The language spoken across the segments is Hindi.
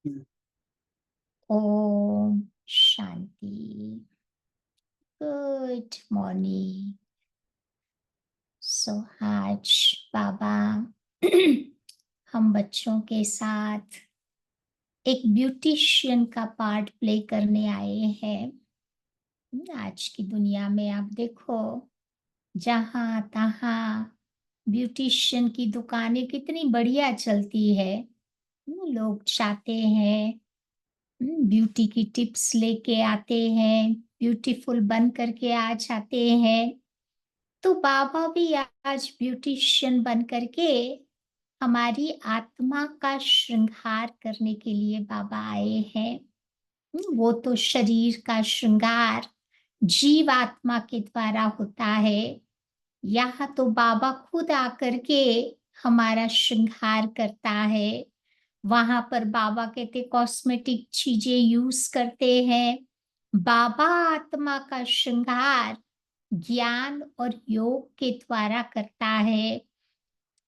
हम्म। ओम शांति। Good morning. सो आज बाबा हम बच्चों के साथ एक ब्यूटिशियन का पार्ट प्ले करने आए हैं। आज की दुनिया में आप देखो, जहाँ तहाँ ब्यूटिशियन की दुकानें कितनी बढ़िया चलती है। लोग चाहते हैं ब्यूटी की टिप्स लेके आते हैं, ब्यूटीफुल बन करके आ जाते हैं। तो बाबा भी आज ब्यूटिशियन बन करके हमारी आत्मा का श्रृंगार करने के लिए बाबा आए हैं। वो तो शरीर का श्रृंगार जीव आत्मा के द्वारा होता है। यहाँ तो बाबा खुद आकर के हमारा श्रृंगार करता है। वहां पर बाबा कहते कॉस्मेटिक चीजें यूज करते हैं। बाबा आत्मा का श्रृंगार ज्ञान और योग के द्वारा करता है।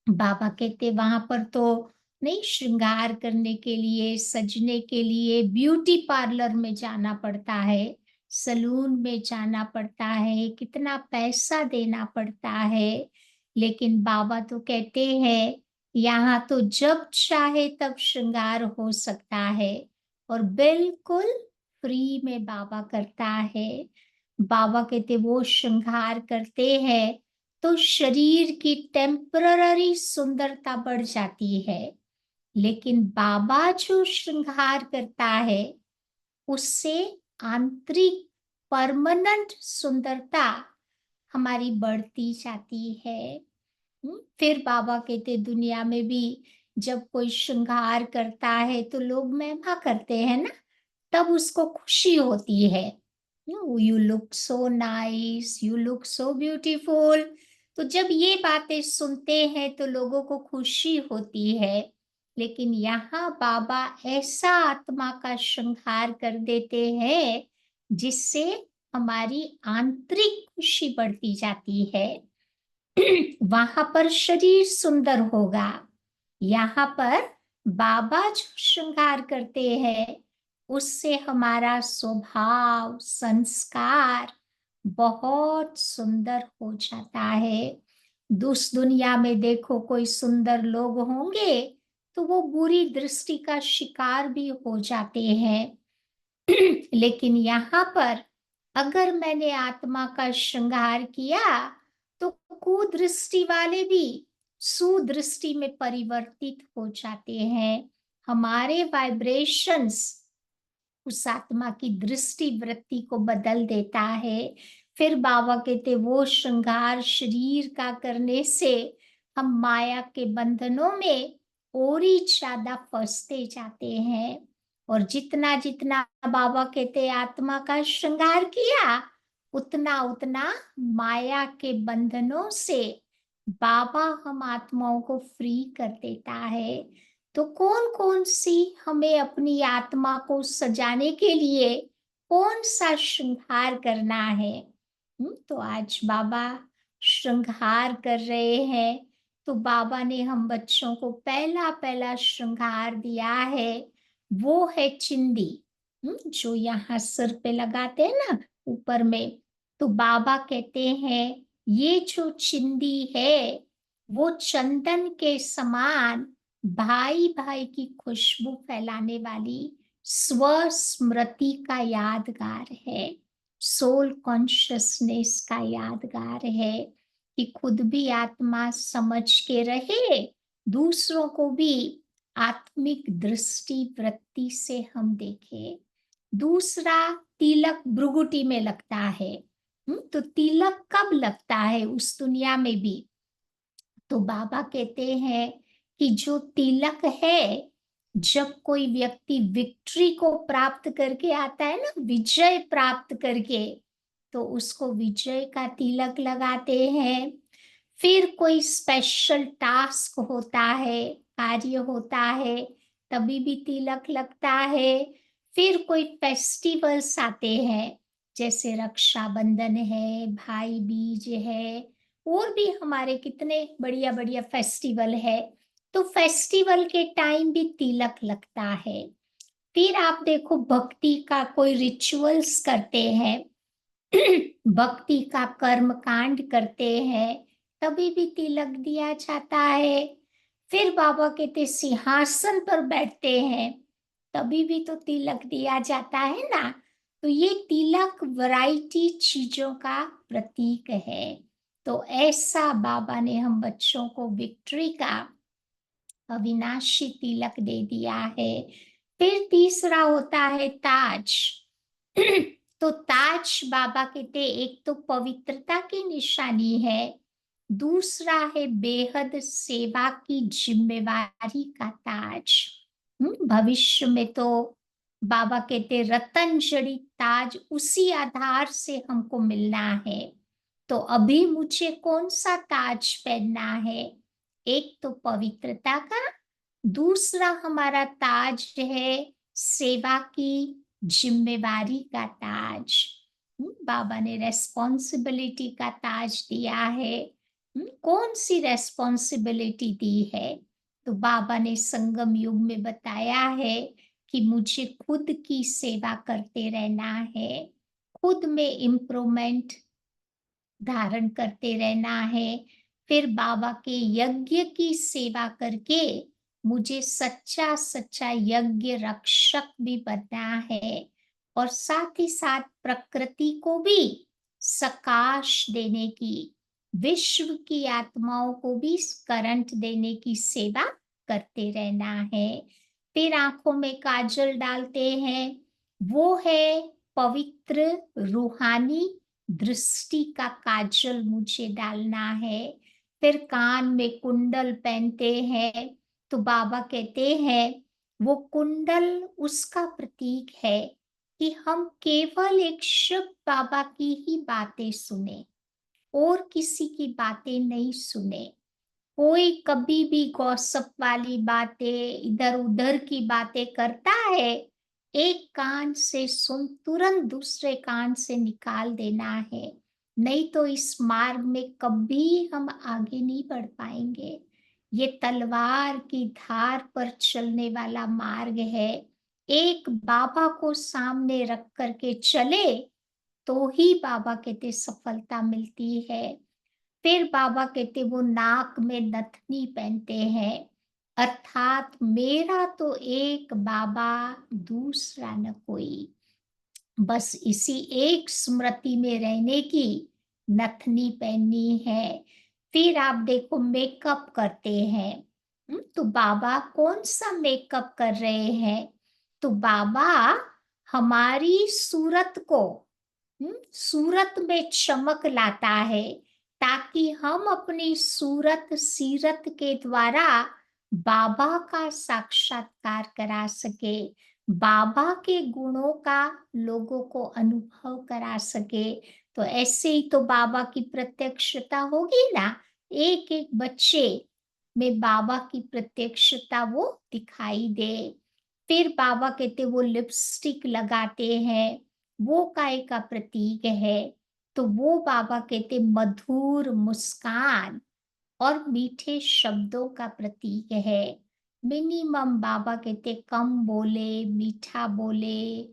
बाबा कहते वहां पर तो नहीं, श्रृंगार करने के लिए, सजने के लिए ब्यूटी पार्लर में जाना पड़ता है, सलून में जाना पड़ता है, कितना पैसा देना पड़ता है। लेकिन बाबा तो कहते हैं यहाँ तो जब चाहे तब श्रृंगार हो सकता है और बिल्कुल फ्री में बाबा करता है। बाबा कहते वो श्रृंगार करते हैं तो शरीर की टेम्पररी सुंदरता बढ़ जाती है। लेकिन बाबा जो श्रृंगार करता है उससे आंतरिक परमानेंट सुंदरता हमारी बढ़ती जाती है। फिर बाबा कहते दुनिया में भी जब कोई श्रृंगार करता है तो लोग महिमा करते हैं ना, तब उसको खुशी होती है। You look so nice, you look so beautiful. तो जब ये बातें सुनते हैं तो लोगों को खुशी होती है। लेकिन यहाँ बाबा ऐसा आत्मा का श्रृंगार कर देते हैं जिससे हमारी आंतरिक खुशी बढ़ती जाती है। वहां पर शरीर सुंदर होगा, यहाँ पर बाबा जो श्रृंगार करते हैं उससे हमारा स्वभाव संस्कार बहुत सुंदर हो जाता है। दूस दुनिया में देखो, कोई सुंदर लोग होंगे तो वो बुरी दृष्टि का शिकार भी हो जाते हैं। लेकिन यहाँ पर अगर मैंने आत्मा का श्रृंगार किया तो कुदृष्टि वाले भी सुदृष्टि में परिवर्तित हो जाते हैं। हमारे वाइब्रेशंस उस आत्मा की दृष्टि वृत्ति को बदल देता है। फिर बाबा कहते वो श्रृंगार शरीर का करने से हम माया के बंधनों में और ही ज्यादा फंसते जाते हैं। और जितना जितना बाबा कहते आत्मा का श्रृंगार किया उतना उतना माया के बंधनों से बाबा हम आत्माओं को फ्री कर देता है। तो कौन कौन सी हमें अपनी आत्मा को सजाने के लिए कौन सा श्रृंगार करना है। तो आज बाबा श्रृंगार कर रहे हैं। तो बाबा ने हम बच्चों को पहला पहला श्रृंगार दिया है, वो है चिंदी। जो यहाँ सिर पे लगाते हैं ना ऊपर में। तो बाबा कहते हैं ये जो चिंदी है वो चंदन के समान भाई भाई की खुशबू फैलाने वाली स्वस्मृति का यादगार है, सोल कॉन्शियसनेस का यादगार है कि खुद भी आत्मा समझ के रहे, दूसरों को भी आत्मिक दृष्टि वृत्ति से हम देखें। दूसरा, तिलक भ्रुगुटी में लगता है। तो तिलक कब लगता है उस दुनिया में भी? तो बाबा कहते हैं कि जो तिलक है, जब कोई व्यक्ति विक्ट्री को प्राप्त करके आता है ना, विजय प्राप्त करके, तो उसको विजय का तिलक लगाते हैं। फिर कोई स्पेशल टास्क होता है, कार्य होता है, तभी भी तिलक लगता है। फिर कोई फेस्टिवल्स आते हैं, जैसे रक्षाबंधन है, भाई बीज है, और भी हमारे कितने बढ़िया बढ़िया फेस्टिवल है। तो फेस्टिवल के टाइम भी तिलक लगता है। फिर आप देखो भक्ति का कोई रिचुअल्स करते हैं, भक्ति का कर्म कांड करते हैं, तभी भी तिलक दिया जाता है। फिर बाबा कहते सिंहासन पर बैठते हैं, तभी भी तो तिलक दिया जाता है ना। तो ये तिलक वैरायटी चीजों का प्रतीक है। तो ऐसा बाबा ने हम बच्चों को विक्ट्री का अविनाशी तिलक दे दिया है। फिर तीसरा होता है ताज। तो ताज बाबा कहते एक तो पवित्रता की निशानी है, दूसरा है बेहद सेवा की जिम्मेवारी का ताज। भविष्य में तो बाबा कहते रतन जड़ित ताज उसी आधार से हमको मिलना है। तो अभी मुझे कौन सा ताज पहनना है? एक तो पवित्रता का, दूसरा हमारा ताज है सेवा की जिम्मेवारी का ताज। बाबा ने रेस्पॉन्सिबिलिटी का ताज दिया है। कौन सी रेस्पॉन्सिबिलिटी दी है? तो बाबा ने संगम युग में बताया है कि मुझे खुद की सेवा करते रहना है, खुद में इम्प्रूवमेंट धारण करते रहना है। फिर बाबा के यज्ञ की सेवा करके मुझे सच्चा सच्चा यज्ञ रक्षक भी बनना है, और साथ ही साथ प्रकृति को भी सकाश देने की, विश्व की आत्माओं को भी करंट देने की सेवा करते रहना है। फिर आंखों में काजल डालते हैं, वो है पवित्र रूहानी दृष्टि का काजल मुझे डालना है। फिर कान में कुंडल पहनते हैं, तो बाबा कहते हैं वो कुंडल उसका प्रतीक है कि हम केवल एक शिव बाबा की ही बातें सुने और किसी की बातें नहीं सुने। कोई कभी भी गॉसिप वाली बातें, इधर उधर की बातें करता है, एक कान से सुन तुरंत दूसरे कान से निकाल देना है, नहीं तो इस मार्ग में कभी हम आगे नहीं बढ़ पाएंगे। ये तलवार की धार पर चलने वाला मार्ग है। एक बाबा को सामने रख करके चले तो ही बाबा कहते सफलता मिलती है। फिर बाबा कहते वो नाक में नथनी पहनते हैं, अर्थात मेरा तो एक बाबा, दूसरा न कोई। बस इसी एक स्मृति में रहने की नथनी पहननी है। फिर आप देखो मेकअप करते हैं। तो बाबा कौन सा मेकअप कर रहे हैं? तो बाबा हमारी सूरत को, सूरत में चमक लाता है, ताकि हम अपनी सूरत सीरत के द्वारा बाबा का साक्षात्कार करा सके, बाबा के गुणों का लोगों को अनुभव करा सके। तो ऐसे ही तो बाबा की प्रत्यक्षता होगी ना, एक एक बच्चे में बाबा की प्रत्यक्षता वो दिखाई दे। फिर बाबा कहते वो लिपस्टिक लगाते हैं, वो काय का प्रतीक है? तो वो बाबा कहते मधुर मुस्कान और मीठे शब्दों का प्रतीक है। मिनिमम बाबा कहते कम बोले, मीठा बोले,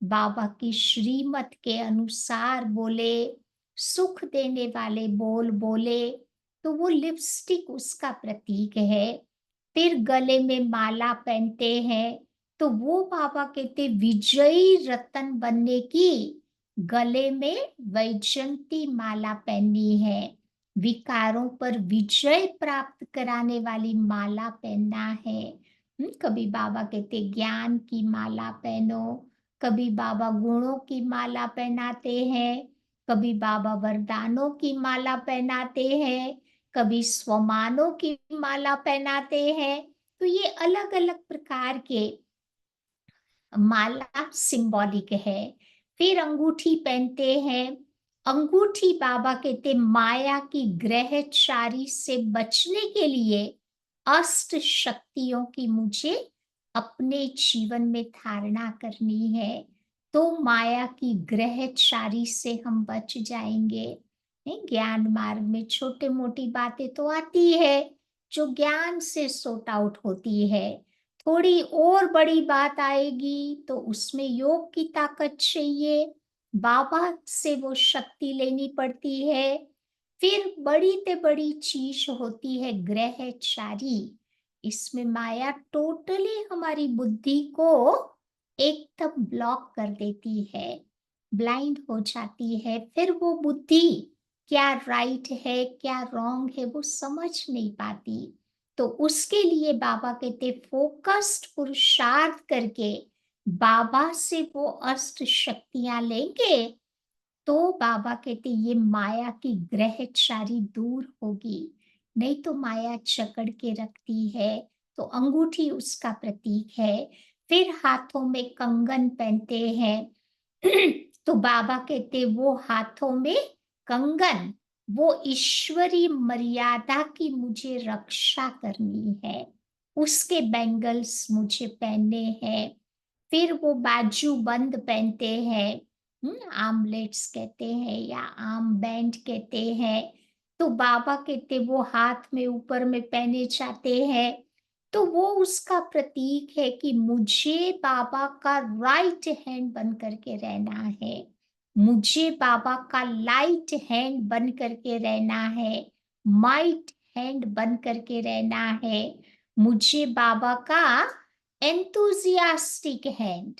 बाबा की श्रीमत के अनुसार बोले, सुख देने वाले बोल बोले। तो वो लिपस्टिक उसका प्रतीक है। फिर गले में माला पहनते हैं, तो वो बाबा कहते विजयी रतन बनने की गले में वैजयंती माला पहननी है, विकारों पर विजय प्राप्त कराने वाली माला पहनना है। कभी बाबा कहते ज्ञान की माला पहनो, कभी बाबा गुणों की माला पहनाते हैं, कभी बाबा वरदानों की माला पहनाते हैं, कभी स्वमानों की माला पहनाते हैं। तो ये अलग अलग प्रकार के माला सिंबॉलिक है। फिर अंगूठी पहनते हैं। अंगूठी बाबा कहते माया की ग्रहचारी से बचने के लिए अष्ट शक्तियों की मुझे अपने जीवन में धारणा करनी है, तो माया की ग्रहचारी से हम बच जाएंगे। ज्ञान मार्ग में छोटे मोटी बातें तो आती है जो ज्ञान से सॉर्ट आउट होती है, थोड़ी और बड़ी बात आएगी तो उसमें योग की ताकत चाहिए, बाबा से वो शक्ति लेनी पड़ती है। फिर बड़ी से बड़ी चीज होती है ग्रहचारी। इसमें माया टोटली हमारी बुद्धि को एकदम ब्लॉक कर देती है, ब्लाइंड हो जाती है। फिर वो बुद्धि क्या राइट है क्या रॉन्ग है वो समझ नहीं पाती। तो उसके लिए बाबा कहते फोकस्ड पुरुषार्थ करके बाबा से वो अष्ट शक्तियां लेंगे तो बाबा कहते ये माया की ग्रहचारी दूर होगी। नहीं तो माया जकड़ के रखती है। तो अंगूठी उसका प्रतीक है। फिर हाथों में कंगन पहनते हैं। तो बाबा कहते वो हाथों में कंगन, वो ईश्वरी मर्यादा की मुझे रक्षा करनी है, उसके बैंगल्स मुझे पहनने हैं। फिर वो बाजू बंद पहनते हैं, आमलेट्स कहते हैं या आर्म बैंड कहते हैं। तो बाबा कहते वो हाथ में ऊपर में पहने जाते हैं। तो वो उसका प्रतीक है कि मुझे बाबा का राइट हैंड बन करके रहना है, मुझे बाबा का लाइट हैंड बन करके रहना है, माइट हैंड बन करके रहना है। मुझे बाबा का एंथुजियास्टिक हैंड,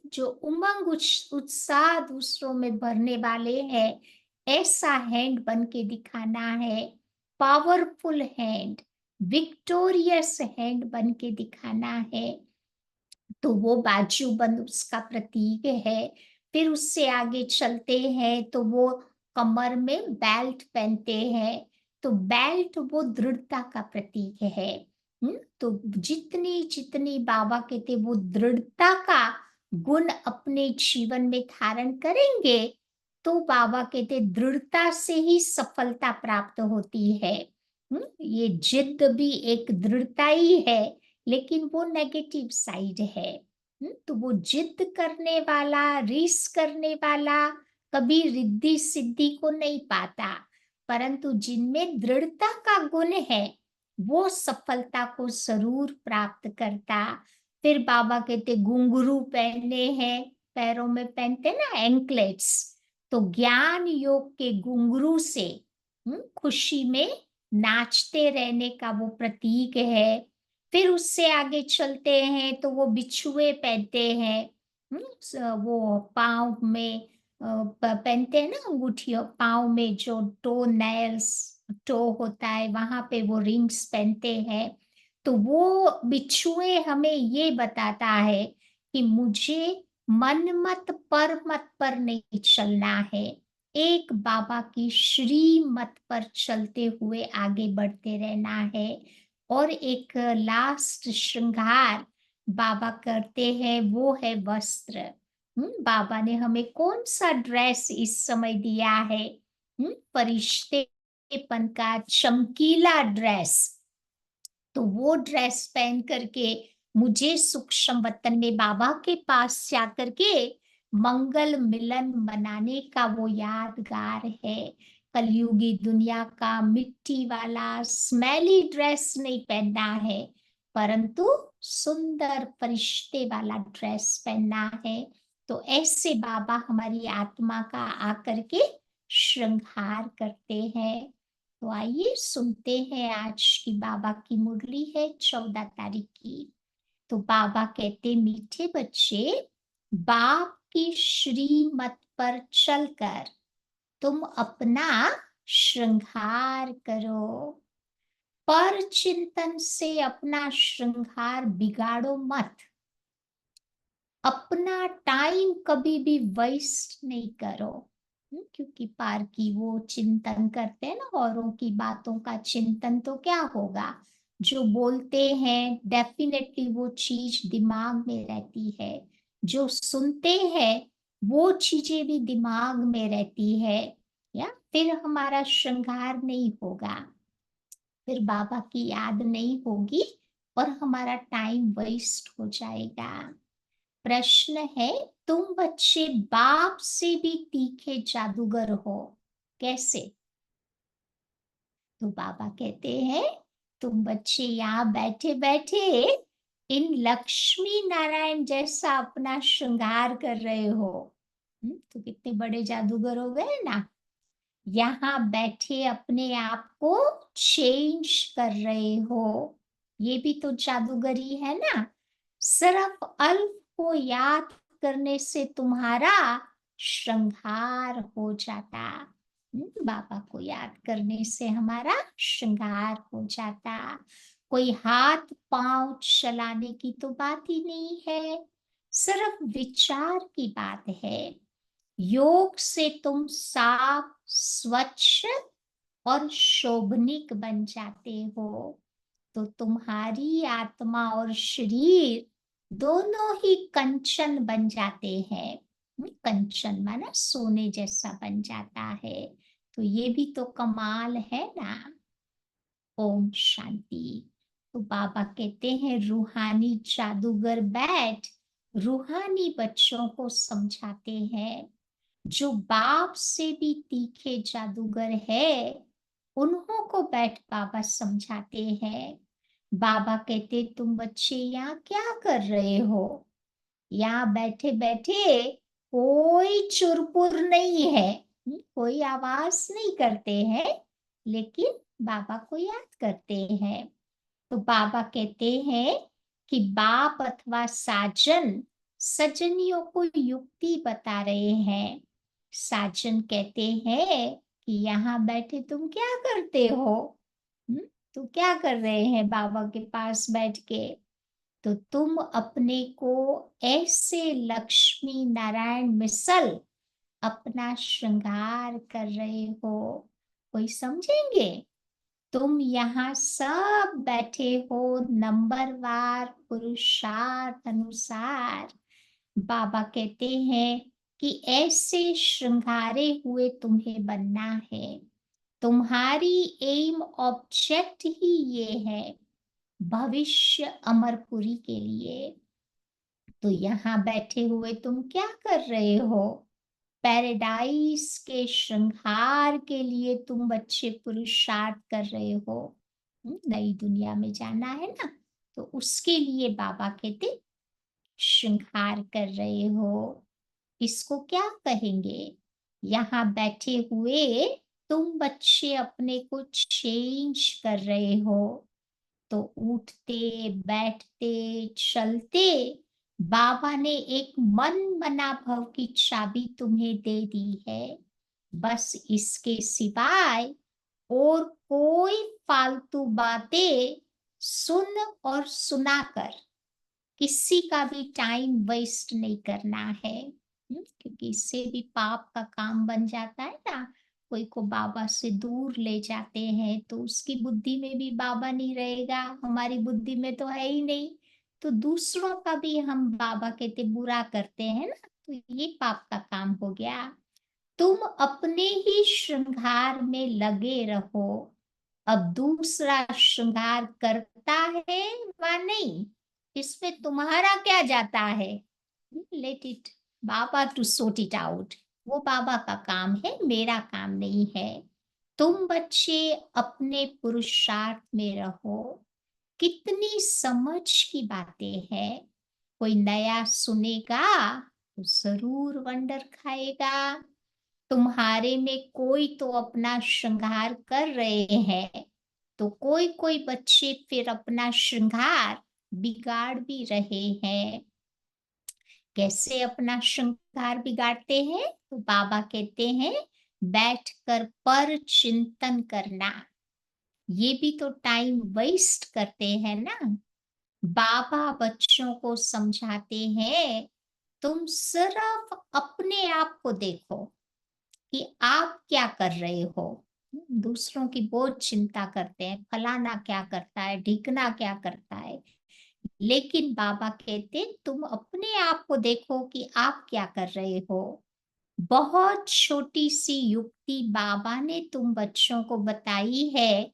जो उमंग उत्साह दूसरों में भरने वाले हैं, ऐसा हैंड बन के दिखाना है। पावरफुल हैंड, विक्टोरियस हैंड बन के दिखाना है। तो वो बाजूबंद उसका प्रतीक है। फिर उससे आगे चलते हैं तो वो कमर में बेल्ट पहनते हैं। तो बेल्ट वो दृढ़ता का प्रतीक है। तो जितनी जितनी बाबा कहते वो दृढ़ता का गुण अपने जीवन में धारण करेंगे तो बाबा कहते दृढ़ता से ही सफलता प्राप्त होती है। ये जिद भी एक दृढ़ता ही है, लेकिन वो नेगेटिव साइड है। तो वो जिद करने वाला, रिस्क करने वाला कभी रिद्धि सिद्धि को नहीं पाता, परंतु जिनमें दृढ़ता का गुण है वो सफलता को जरूर प्राप्त करता। फिर बाबा कहते घुंघरू पहने हैं, पैरों में पहनते ना एंकलेट्स। तो ज्ञान योग के घुंघरू से खुशी में नाचते रहने का वो प्रतीक है। फिर उससे आगे चलते हैं तो वो बिछुए पहनते हैं। वो पाँव में पहनते हैं ना अंगूठियों, पाँव में जो टो नेल्स, टो होता है वहां पे वो रिंग्स पहनते हैं। तो वो बिछुए हमें ये बताता है कि मुझे मन मत पर मत पर नहीं चलना है, एक बाबा की श्री मत पर चलते हुए आगे बढ़ते रहना है। और एक लास्ट श्रृंगार बाबा करते हैं वो है वस्त्र। बाबा ने हमें कौन सा ड्रेस इस समय दिया है? फरिश्तेपन का चमकीला ड्रेस। तो वो ड्रेस पहन करके मुझे सूक्ष्म वतन में बाबा के पास जा करके मंगल मिलन मनाने का वो यादगार है। कलयुगी दुनिया का मिट्टी वाला स्मेली ड्रेस नहीं पहनना है, परंतु सुंदर फरिश्ते वाला ड्रेस पहनना है। तो ऐसे बाबा हमारी आत्मा का आकर के श्रृंगार करते हैं। तो आइए सुनते हैं, आज की बाबा की मुरली है 14 तारीख की। तो बाबा कहते मीठे बच्चे, बाप की श्रीमत पर चलकर तुम अपना श्रृंगार करो। पर चिंतन से अपना श्रृंगार बिगाड़ो मत। अपना टाइम कभी भी वेस्ट नहीं करो। क्योंकि पार की वो चिंतन करते हैं ना, औरों की बातों का चिंतन तो क्या होगा, जो बोलते हैं डेफिनेटली वो चीज दिमाग में रहती है, जो सुनते हैं वो चीजें भी दिमाग में रहती है। या फिर हमारा श्रृंगार नहीं होगा, फिर बाबा की याद नहीं होगी और हमारा टाइम वेस्ट हो जाएगा। प्रश्न है, तुम बच्चे बाप से भी तीखे जादूगर हो, कैसे? तो बाबा कहते हैं तुम बच्चे यहाँ बैठे बैठे इन लक्ष्मी नारायण जैसा अपना श्रृंगार कर रहे हो, तो कितने बड़े जादूगर हो गए ना। यहाँ बैठे अपने आप को चेंज कर रहे हो, ये भी तो जादूगरी है ना। सिर्फ अल्प को याद करने से तुम्हारा श्रृंगार हो जाता। बाबा को याद करने से हमारा श्रृंगार हो जाता। कोई हाथ पांव चलाने की तो बात ही नहीं है, सिर्फ विचार की बात है। योग से तुम साफ, स्वच्छ और शोभनिक बन जाते हो। तो तुम्हारी आत्मा और शरीर दोनों ही कंचन बन जाते हैं। कंचन माना सोने जैसा बन जाता है। तो ये भी तो कमाल है ना। ओम शांति। तो बाबा कहते हैं रूहानी जादूगर बैठ रूहानी बच्चों को समझाते हैं। जो बाप से भी तीखे जादूगर है, उन्हों को बैठ बाबा समझाते हैं। बाबा कहते तुम बच्चे यहाँ क्या कर रहे हो? यहाँ बैठे बैठे कोई चुरपुर नहीं है, कोई आवाज नहीं करते हैं, लेकिन बाबा को याद करते हैं। तो बाबा कहते हैं कि बाप अथवा साजन सजनियों को युक्ति बता रहे हैं। साजन कहते हैं कि यहाँ बैठे तुम क्या करते हो? हम्म, तो क्या कर रहे हैं बाबा के पास बैठ के? तो तुम अपने को ऐसे लक्ष्मी नारायण मिसल अपना श्रृंगार कर रहे हो। कोई समझेंगे? तुम यहाँ सब बैठे हो नंबरवार पुरुषार्थ अनुसार। बाबा कहते हैं कि ऐसे श्रृंगारे हुए तुम्हें बनना है। तुम्हारी एम ऑब्जेक्ट ही ये है, भविष्य अमरपुरी के लिए। तो यहाँ बैठे हुए तुम क्या कर रहे हो? पैराडाइज के श्रृंगार के लिए तुम बच्चे पुरुषार्थ कर रहे हो। नई दुनिया में जाना है ना, तो उसके लिए बाबा कहते श्रृंगार कर रहे हो। इसको क्या कहेंगे? यहाँ बैठे हुए तुम बच्चे अपने को चेंज कर रहे हो। तो उठते बैठते चलते बाबा ने एक मन मना भव की चाबी तुम्हें दे दी है। बस इसके सिवाय और कोई फालतू बातें सुन और सुनाकर किसी का भी टाइम वेस्ट नहीं करना है। क्योंकि इससे भी पाप का काम बन जाता है ना। कोई को बाबा से दूर ले जाते हैं तो उसकी बुद्धि में भी बाबा नहीं रहेगा, हमारी बुद्धि में तो है ही नहीं। तो दूसरों का भी हम बाबा कहते बुरा करते हैं ना, तो ये पाप का काम हो गया। तुम अपने ही श्रृंगार में लगे रहो। अब दूसरा श्रृंगार करता है व नहीं, इसमें तुम्हारा क्या जाता है? Let it baba to sort it out. वो बाबा का काम है, मेरा काम नहीं है। तुम बच्चे अपने पुरुषार्थ में रहो। कितनी समझ की बातें हैं। कोई नया सुनेगा तो जरूर वंडर खाएगा। तुम्हारे में कोई तो अपना श्रृंगार कर रहे हैं, तो कोई कोई बच्चे फिर अपना श्रृंगार बिगाड़ भी रहे हैं। कैसे अपना श्रृंगार बिगाड़ते हैं? तो बाबा कहते हैं बैठकर पर चिंतन करना। ये भी तो टाइम वेस्ट करते हैं ना। बाबा बच्चों को समझाते हैं तुम सिर्फ अपने आप को देखो कि आप क्या कर रहे हो। दूसरों की बहुत चिंता करते हैं, फलाना क्या करता है, ढिकना क्या करता है। लेकिन बाबा कहते तुम अपने आप को देखो कि आप क्या कर रहे हो। बहुत छोटी सी युक्ति बाबा ने तुम बच्चों को बताई है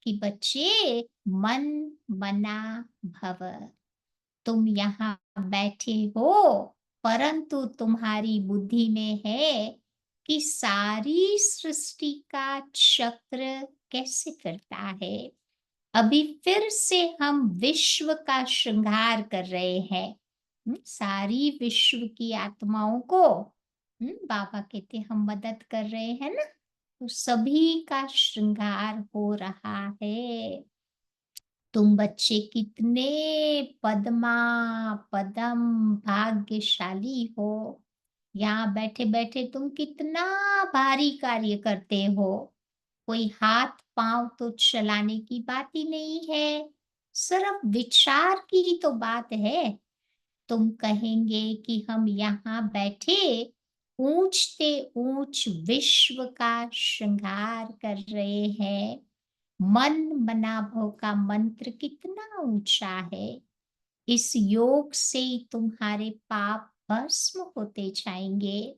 कि बच्चे मन मना भव। तुम यहाँ बैठे हो, परंतु तुम्हारी बुद्धि में है कि सारी सृष्टि का चक्र कैसे फिरता है। अभी फिर से हम विश्व का श्रृंगार कर रहे हैं। सारी विश्व की आत्माओं को बाबा कहते हम मदद कर रहे हैं ना, तो सभी का श्रृंगार हो रहा है। तुम बच्चे कितने पद्मा पदम भाग्यशाली हो। यहाँ बैठे बैठे तुम कितना भारी कार्य करते हो। कोई हाथ पांव तो चलाने की बात ही नहीं है, सिर्फ विचार की ही तो बात है। तुम कहेंगे कि हम यहाँ बैठे ऊंचते ऊंच विश्व का श्रृंगार कर रहे हैं। मन मनाभव का मंत्र कितना ऊंचा है। इस योग से ही तुम्हारे पाप भस्म होते जाएंगे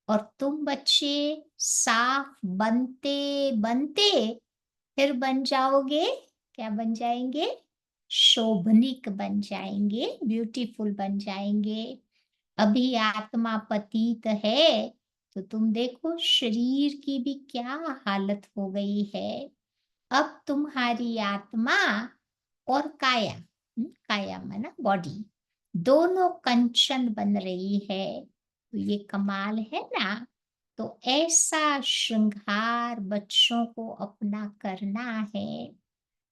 और तुम बच्चे साफ बनते बनते फिर बन जाओगे। क्या बन जाएंगे? शोभनिक बन जाएंगे, ब्यूटीफुल बन जाएंगे। अभी आत्मा पतित है, तो तुम देखो शरीर की भी क्या हालत हो गई है। अब तुम्हारी आत्मा और काया, काया माना बॉडी, दोनों कंचन बन रही है। तो ये कमाल है ना। तो ऐसा श्रृंगार बच्चों को अपना करना है।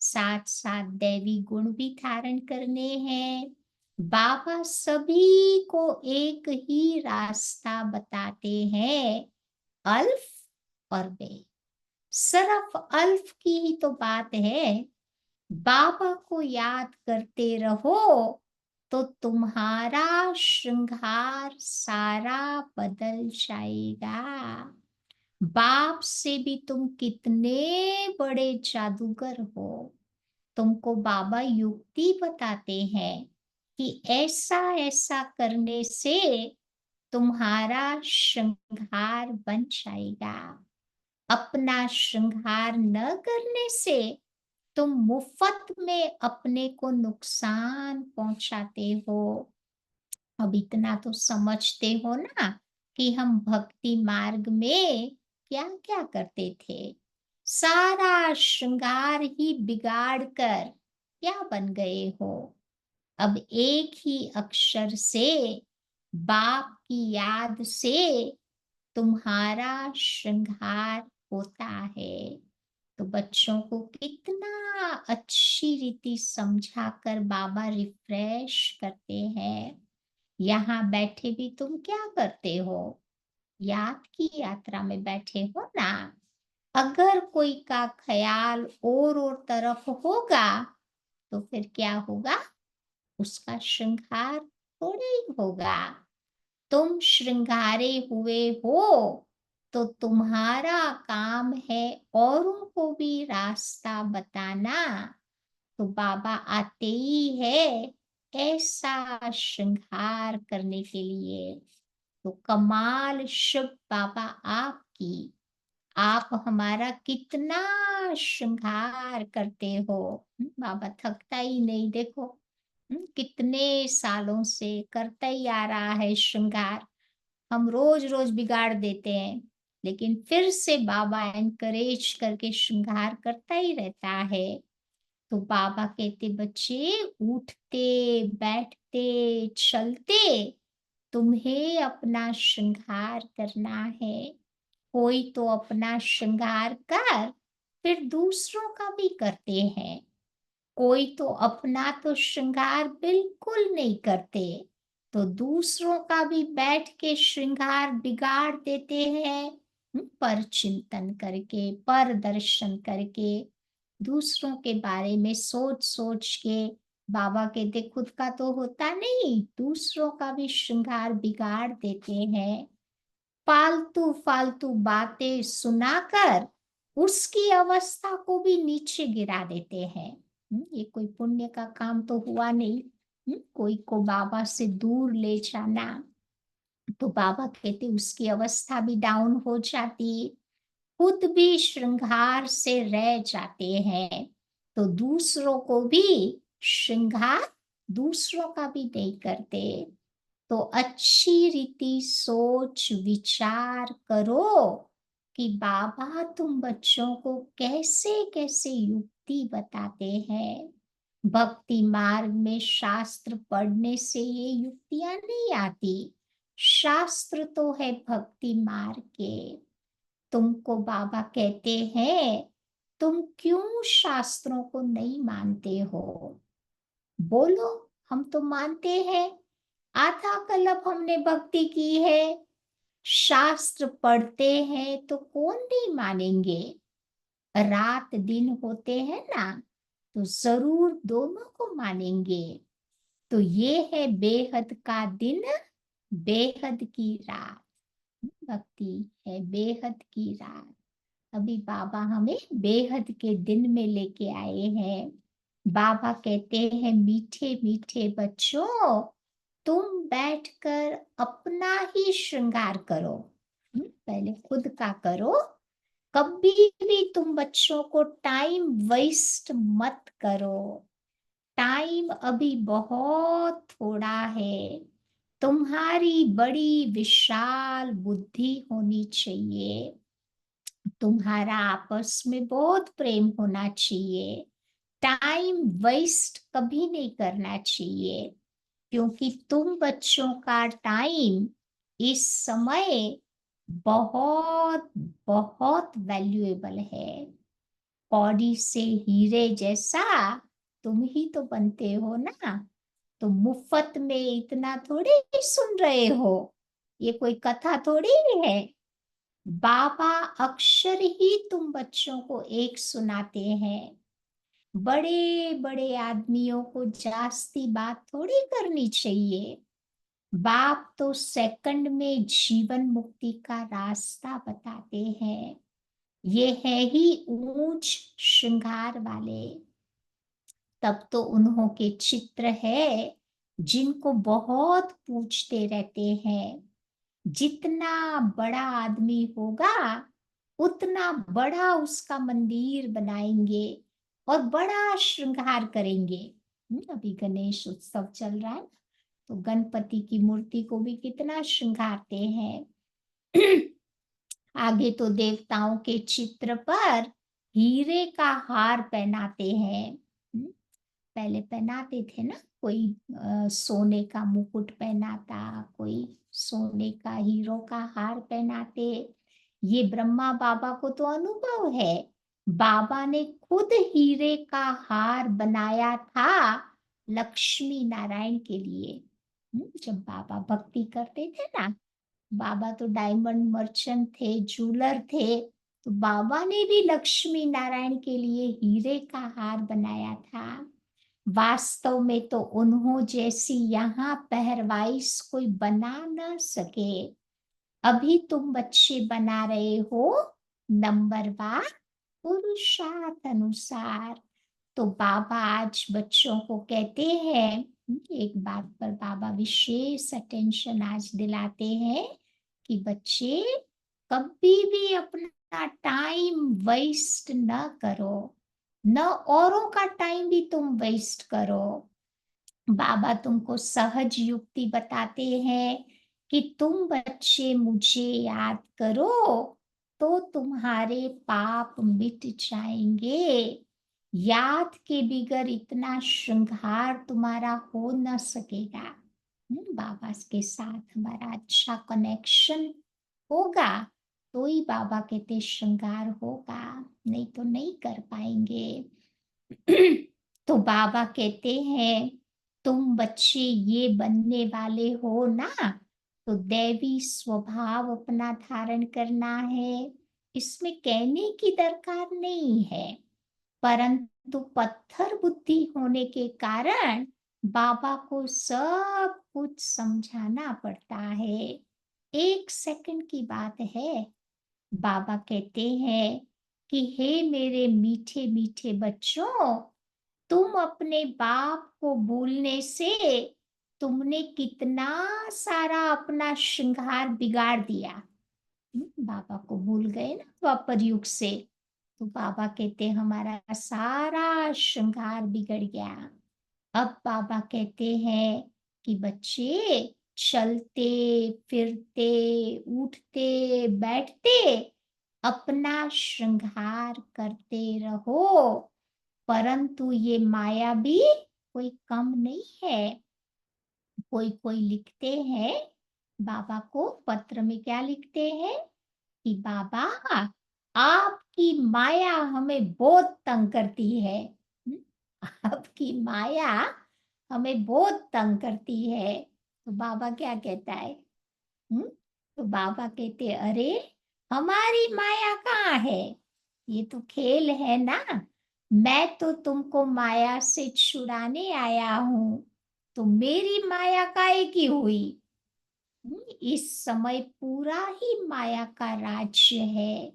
साथ साथ दैवी गुण भी धारण करने हैं। बाबा सभी को एक ही रास्ता बताते हैं, अल्फ और बे। सिर्फ अल्फ की ही तो बात है। बाबा को याद करते रहो तो तुम्हारा श्रृंगार सारा बदल जाएगा। बाप से भी तुम कितने बड़े जादूगर हो। तुमको बाबा युक्ति बताते हैं कि ऐसा ऐसा करने से तुम्हारा श्रृंगार बन जाएगा। अपना श्रृंगार न करने से तुम मुफ्त में अपने को नुकसान पहुंचाते हो। अब इतना तो समझते हो ना कि हम भक्ति मार्ग में क्या क्या करते थे। सारा श्रृंगार ही बिगाड़ कर क्या बन गए हो। अब एक ही अक्षर से, बाप की याद से तुम्हारा श्रृंगार होता है। तो बच्चों को कितना अच्छी रीति समझाकर बाबा रिफ्रेश करते हैं। यहाँ बैठे भी तुम क्या करते हो? याद की यात्रा में बैठे हो ना। अगर कोई का ख्याल और तरफ होगा तो फिर क्या होगा? उसका श्रृंगार थोड़ा ही होगा। तुम श्रृंगारे हुए हो तो तुम्हारा काम है औरों को भी रास्ता बताना। तो बाबा आते ही है ऐसा श्रृंगार करने के लिए। तो कमाल शुभ बाबा आपकी। आप हमारा कितना श्रृंगार करते हो। बाबा थकता ही नहीं, देखो कितने सालों से करता ही आ रहा है श्रृंगार। हम रोज रोज बिगाड़ देते हैं, लेकिन फिर से बाबा एनकरेज करके श्रृंगार करता ही रहता है। तो बाबा कहते बच्चे उठते बैठते चलते तुम्हें अपना श्रृंगार करना है। कोई तो अपना श्रृंगार कर फिर दूसरों का भी करते हैं। कोई तो अपना तो श्रृंगार बिल्कुल नहीं करते, तो दूसरों का भी बैठ के श्रृंगार बिगाड़ देते हैं। पर चिंतन करके, पर दर्शन करके, दूसरों के बारे में सोच सोच के। बाबा कहते खुद का तो होता नहीं, दूसरों का भी श्रृंगार बिगाड़ देते हैं। फालतू फालतू बातें सुनाकर उसकी अवस्था को भी नीचे गिरा देते हैं। ये कोई पुण्य का काम तो हुआ नहीं। कोई को बाबा से दूर ले जाना, तो बाबा कहते उसकी अवस्था भी डाउन हो जाती। खुद भी श्रृंगार से रह जाते हैं, तो दूसरों को भी श्रृंगार दूसरों का भी नहीं करते। तो अच्छी रीति सोच विचार करो कि बाबा तुम बच्चों को कैसे कैसे युक्ति बताते हैं। भक्ति मार्ग में शास्त्र पढ़ने से ये युक्तियां नहीं आती। शास्त्र तो है भक्ति मार्ग के। तुमको बाबा कहते हैं, तुम क्यों शास्त्रों को नहीं मानते हो? बोलो, हम तो मानते हैं। आधा कल्प हमने भक्ति की है। शास्त्र पढ़ते हैं तो कौन नहीं मानेंगे? रात दिन होते हैं ना, तो जरूर दोनों को मानेंगे। तो ये है बेहद का दिन, बेहद की रात। भक्ति है बेहद की रात। अभी बाबा हमें बेहद के दिन में लेके आए हैं। बाबा कहते हैं, मीठे मीठे बच्चों, तुम बैठकर अपना ही श्रृंगार करो। पहले खुद का करो। कभी भी तुम बच्चों को टाइम वेस्ट मत करो। टाइम अभी बहुत थोड़ा है। तुम्हारी बड़ी विशाल बुद्धि होनी चाहिए। तुम्हारा आपस में बहुत प्रेम होना चाहिए। टाइम वेस्ट कभी नहीं करना चाहिए, क्योंकि तुम बच्चों का टाइम इस समय बहुत बहुत वैल्यूएबल है। कौड़ी से हीरे जैसा तुम ही तो बनते हो ना। तो मुफ्त में इतना थोड़ी सुन रहे हो। ये कोई कथा थोड़ी है। बाबा अक्षर ही तुम बच्चों को एक सुनाते हैं। बड़े बड़े आदमियों को जास्ती बात थोड़ी करनी चाहिए। बाप तो सेकंड में जीवन मुक्ति का रास्ता बताते हैं। ये है ही ऊंच श्रृंगार वाले। तब तो उन्हों के चित्र है जिनको बहुत पूछते रहते हैं। जितना बड़ा आदमी होगा, उतना बड़ा उसका मंदिर बनाएंगे और बड़ा श्रृंगार करेंगे। अभी गणेश उत्सव चल रहा है, तो गणपति की मूर्ति को भी कितना श्रृंगारते हैं। आगे तो देवताओं के चित्र पर हीरे का हार पहनाते हैं। पहले पहनाते थे ना, कोई सोने का मुकुट पहनाता, कोई सोने का हीरो का हार पहनाते। ये ब्रह्मा बाबा को तो अनुभव है। बाबा ने खुद हीरे का हार बनाया था लक्ष्मी नारायण के लिए। जब बाबा भक्ति करते थे ना, बाबा तो डायमंड मर्चेंट थे, जूलर थे। तो बाबा ने भी लक्ष्मी नारायण के लिए हीरे का हार बनाया था। वास्तव में तो उन्हों जैसी यहाँ पहरवाइश कोई बना न सके। अभी तुम बच्चे बना रहे हो नंबरवार पुरुषार्थ अनुसार। तो बाबा आज बच्चों को कहते हैं, एक बात पर बाबा विशेष अटेंशन आज दिलाते हैं कि बच्चे, कभी भी अपना टाइम वेस्ट न करो, न औरों का टाइम भी तुम वेस्ट करो। बाबा तुमको सहज युक्ति बताते हैं कि तुम बच्चे मुझे याद करो तो तुम्हारे पाप मिट जाएंगे। याद के बिगर इतना श्रृंगार तुम्हारा हो न सकेगा। बाबा के साथ हमारा अच्छा कनेक्शन होगा तो ही बाबा कहते श्रृंगार होगा, नहीं तो नहीं कर पाएंगे। तो बाबा कहते हैं, तुम बच्चे ये बनने वाले हो ना, तो दैवी स्वभाव अपना धारण करना है। इसमें कहने की दरकार नहीं है, परंतु पत्थर बुद्धि होने के कारण बाबा को सब कुछ समझाना पड़ता है। एक सेकंड की बात है। बाबा कहते हैं कि हे मेरे मीठे मीठे बच्चों, तुम अपने बाप को भूलने से तुमने कितना सारा अपना श्रृंगार बिगाड़ दिया। बाबा को भूल गए ना द्वापर युग से, तो बाबा कहते हमारा सारा श्रृंगार बिगड़ गया। अब बाबा कहते हैं कि बच्चे, चलते फिरते उठते बैठते अपना श्रृंगार करते रहो, परंतु ये माया भी कोई कम नहीं है। कोई कोई लिखते हैं, बाबा को पत्र में क्या लिखते हैं कि बाबा, आपकी माया हमें बहुत तंग करती है। हम्म, आपकी माया हमें बहुत तंग करती है। तो बाबा क्या कहता है? तो बाबा कहते, अरे हमारी माया कहाँ है? ये तो खेल है ना। मैं तो तुमको माया से छुड़ाने आया हूँ, तो मेरी माया काहे की हुई? इस समय पूरा ही माया का राज्य है।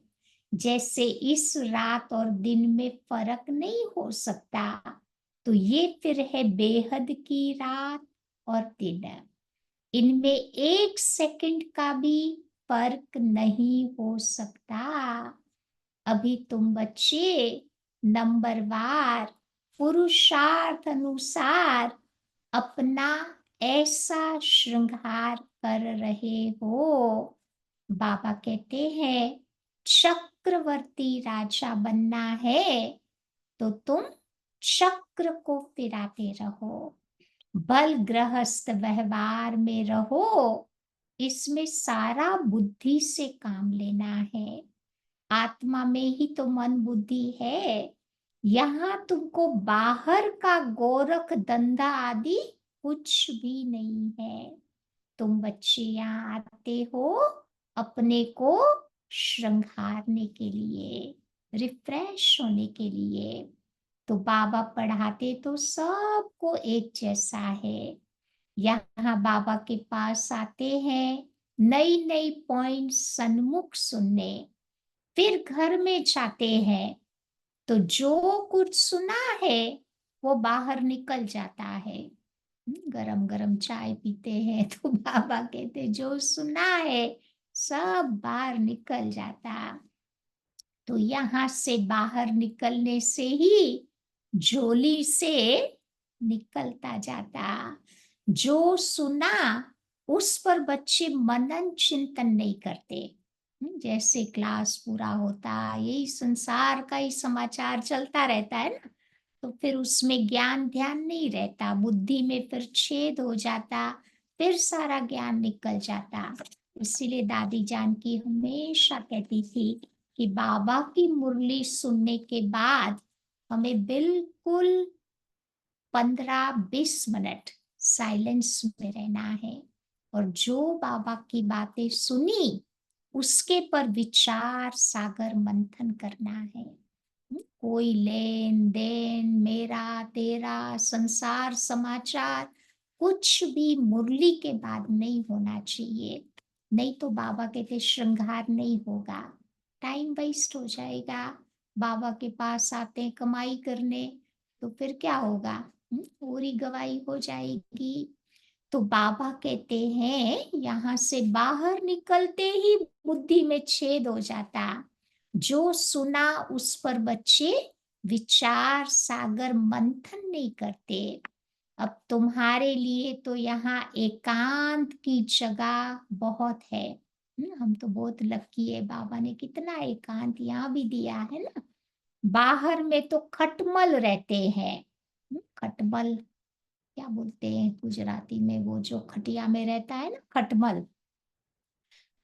जैसे इस रात और दिन में फर्क नहीं हो सकता, तो ये फिर है बेहद की रात और दिन। इनमें एक सेकंड का भी फर्क नहीं हो सकता। अभी तुम बच्चे नंबरवार पुरुषार्थ अनुसार अपना ऐसा श्रृंगार कर रहे हो। बाबा कहते हैं चक्रवर्ती राजा बनना है, तो तुम चक्र को फिराते रहो, बल गृहस्थ व्यवहार में रहो। इसमें सारा बुद्धि से काम लेना है। आत्मा में ही तो मन बुद्धि है। यहाँ तुमको बाहर का गोरख धंधा आदि कुछ भी नहीं है। तुम बच्चे यहाँ आते हो अपने को श्रृंगारने के लिए, रिफ्रेश होने के लिए। तो बाबा पढ़ाते तो सबको एक जैसा है। यहाँ बाबा के पास आते हैं नई नई पॉइंट सन्मुख सुनने, फिर घर में जाते हैं तो जो कुछ सुना है वो बाहर निकल जाता है। गरम गरम चाय पीते हैं तो बाबा कहते जो सुना है सब बाहर निकल जाता। तो यहाँ से बाहर निकलने से ही झोली से निकलता जाता। जो सुना उस पर बच्चे मनन चिंतन नहीं करते। जैसे क्लास पूरा होता, यही संसार का ही समाचार चलता रहता है ना, तो फिर उसमें ज्ञान ध्यान नहीं रहता, बुद्धि में फिर छेद हो जाता, फिर सारा ज्ञान निकल जाता। इसीलिए दादी जानकी हमेशा कहती थी कि बाबा की मुरली सुनने के बाद हमें बिल्कुल 15-20 मिनट साइलेंस में रहना है, और जो बाबा की बातें सुनी उसके पर विचार सागर मंथन करना है। कोई लेन देन, मेरा तेरा, संसार समाचार कुछ भी मुरली के बाद नहीं होना चाहिए। नहीं तो बाबा कहते श्रृंगार नहीं होगा, टाइम वेस्ट हो जाएगा। बाबा के पास आते हैं कमाई करने, तो फिर क्या होगा? पूरी गवाही हो जाएगी। तो बाबा कहते हैं यहाँ से बाहर निकलते ही बुद्धि में छेद हो जाता। जो सुना उस पर बच्चे विचार सागर मंथन नहीं करते। अब तुम्हारे लिए तो यहाँ एकांत की जगह बहुत है। हम तो बहुत लकी है, बाबा ने कितना एकांत यहाँ भी दिया है ना। बाहर में तो खटमल रहते हैं। खटमल क्या बोलते हैं गुजराती में, वो जो खटिया में रहता है ना, खटमल।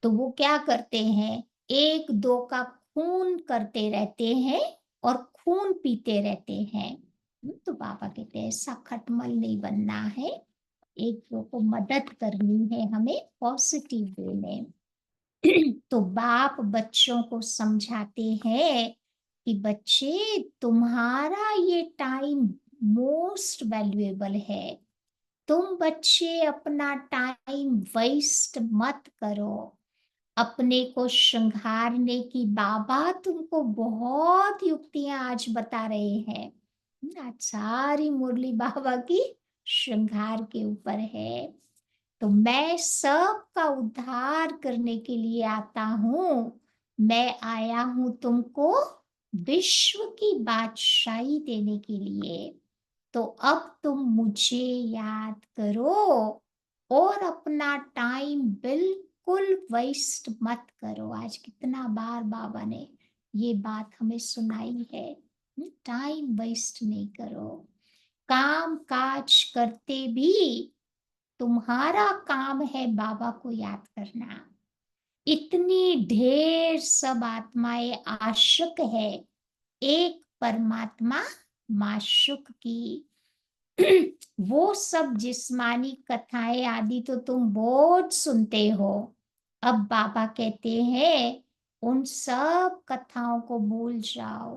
तो वो क्या करते हैं, एक दो का खून करते रहते हैं और खून पीते रहते हैं। तो बाबा कहते हैं ऐसा खटमल नहीं बनना है, एक दो को मदद करनी है हमें पॉजिटिव वे में। तो बाप बच्चों को समझाते हैं कि बच्चे तुम्हारा ये टाइम मोस्ट वैल्यूएबल है। तुम बच्चे अपना टाइम वेस्ट मत करो। अपने को श्रृंगारने की बाबा तुमको बहुत युक्तियां आज बता रहे हैं। आज सारी मुरली बाबा की श्रृंगार के ऊपर है। तो मैं सबका उद्धार करने के लिए आता हूँ। मैं आया हूँ तुमको विश्व की बादशाही देने के लिए। तो अब तुम मुझे याद करो और अपना टाइम बिल्कुल बिल्कुल वेस्ट मत करो। आज कितना बार बाबा ने ये बात हमें सुनाई है। टाइम वेस्ट नहीं करो। काम काज करते भी तुम्हारा काम है बाबा को याद करना। इतनी ढेर सब आत्माएं आशिक है एक परमात्मा माशुक की। वो सब जिस्मानी कथाएं आदि तो तुम बहुत सुनते हो। अब बाबा कहते हैं उन सब कथाओं को भूल जाओ।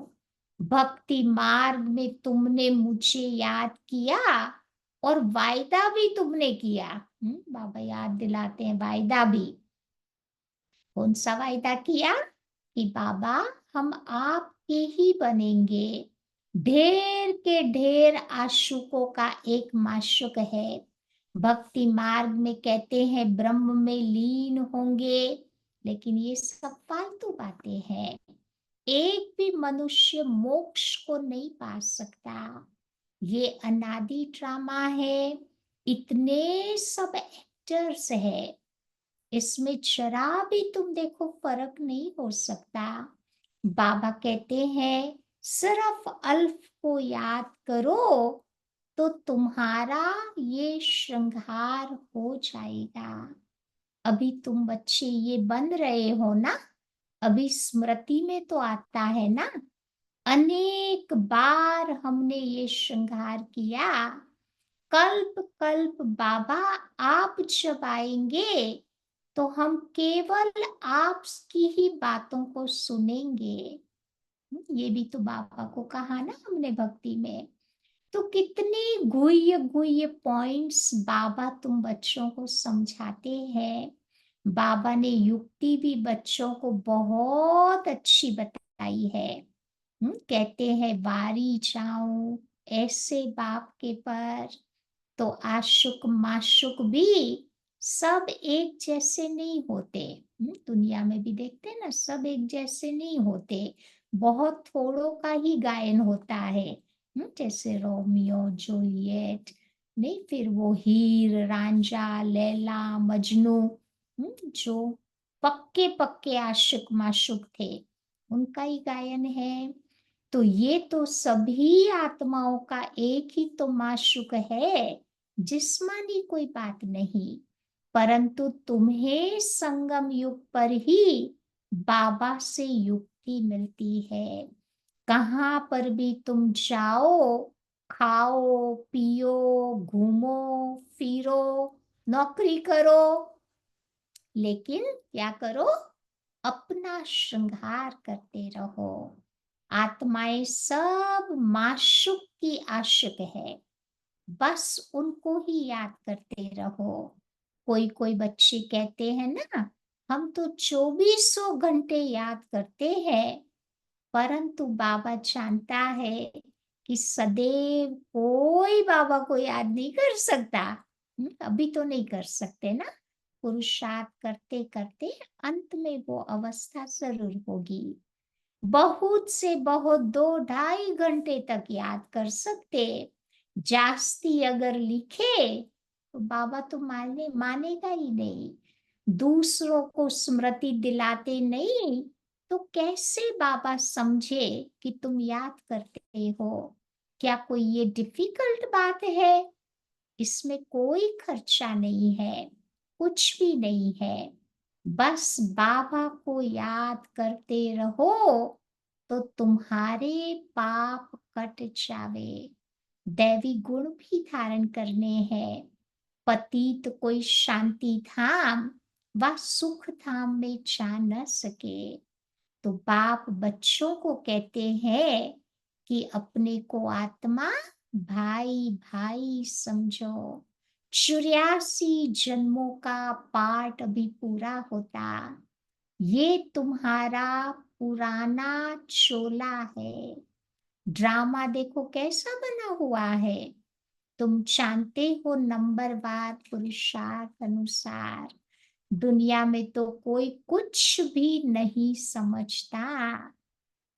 भक्ति मार्ग में तुमने मुझे याद किया और वायदा भी तुमने किया। बाबा याद दिलाते हैं वायदा भी। कौन सा वायदा किया? कि बाबा हम आपके ही बनेंगे। ढेर के ढेर आशुकों का एक माशुक है। भक्ति मार्ग में कहते हैं ब्रह्म में लीन होंगे, लेकिन ये सब फालतू बातें हैं। एक भी मनुष्य मोक्ष को नहीं पा सकता। ये अनादि ड्रामा है। इतने सब एक्टर्स है, इसमें जरा भी तुम देखो फर्क नहीं हो सकता। बाबा कहते हैं सिर्फ अल्फ को याद करो तो तुम्हारा ये श्रृंगार हो जाएगा। अभी तुम बच्चे ये बन रहे हो ना, अभी स्मृति में तो आता है ना, अनेक बार हमने ये श्रृंगार किया। कल्प कल्प बाबा आप जब आएंगे तो हम केवल आपकी ही बातों को सुनेंगे। ये भी तो बाबा को कहा ना हमने भक्ति में। तो कितने गुह्य गुह्य पॉइंट्स बाबा तुम बच्चों को समझाते हैं। बाबा ने युक्ति भी बच्चों को बहुत अच्छी बताई है। कहते हैं वारी जाऊं ऐसे बाप के पर, तो आशुक माशुक भी सब एक जैसे नहीं होते। दुनिया में भी देखते हैं ना, सब एक जैसे नहीं होते। बहुत थोड़ों का ही गायन होता है। जैसे रोमियो जूलियट, नहीं, फिर वो हीर रांझा लैला मजनू, जो पक्के पक्के आशिक माशुक थे, उनका ही गायन है। तो ये तो सभी आत्माओं का एक ही तो माशुक है, जिस्मानी कोई बात नहीं। परंतु तुम्हें संगम युग पर ही बाबा से युक्ति मिलती है। कहाँ पर भी तुम जाओ, खाओ पियो घूमो फिरो नौकरी करो, लेकिन क्या करो? अपना श्रृंगार करते रहो। आत्माएं सब माशुक की आशिक है, बस उनको ही याद करते रहो। कोई कोई बच्चे कहते हैं ना, हम तो 2400 घंटे याद करते हैं, परंतु बाबा जानता है कि सदैव कोई बाबा को याद नहीं कर सकता। अभी तो नहीं कर सकते ना, पुरुषार्थ करते करते अंत में वो अवस्था जरूर होगी। बहुत से बहुत 2-2.5 घंटे तक याद कर सकते। जास्ती अगर लिखे तो बाबा तो मानेगा ही नहीं। दूसरों को स्मृति दिलाते नहीं तो कैसे बाबा समझे कि तुम याद करते हो? क्या कोई ये डिफिकल्ट बात है? इसमें कोई खर्चा नहीं है, कुछ भी नहीं है। बस बाबा को याद करते रहो तो तुम्हारे पाप कट जावे। दैवी गुण भी धारण करने हैं। पतित कोई शांति धाम व सुख धाम में जा न सके। तो बाप बच्चों को कहते हैं कि अपने को आत्मा भाई भाई समझो। 84 जन्मों का पाठ अभी पूरा होता। ये तुम्हारा पुराना चोला है। ड्रामा देखो कैसा बना हुआ है। तुम जानते हो नंबरवार पुरुषार्थ अनुसार दुनिया में तो कोई कुछ भी नहीं समझता।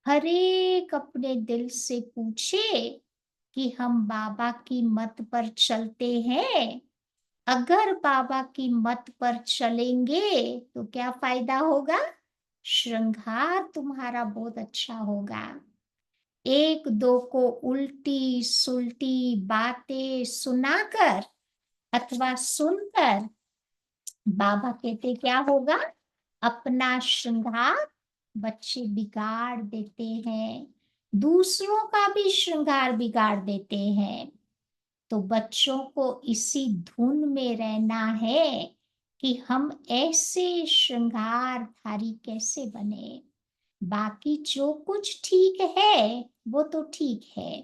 हर एक अपने दिल से पूछे कि हम बाबा की मत पर चलते हैं। अगर बाबा की मत पर चलेंगे तो क्या फायदा होगा? श्रृंगार तुम्हारा बहुत अच्छा होगा। एक दो को उल्टी सुल्टी बातें सुनाकर अथवा सुनकर बाबा कहते क्या होगा? अपना श्रृंगार बच्चे बिगाड़ देते हैं, दूसरों का भी श्रृंगार बिगाड़ देते हैं। तो बच्चों को इसी धुन में रहना है कि हम ऐसे श्रृंगारधारी कैसे बने। बाकी जो कुछ ठीक है वो तो ठीक है।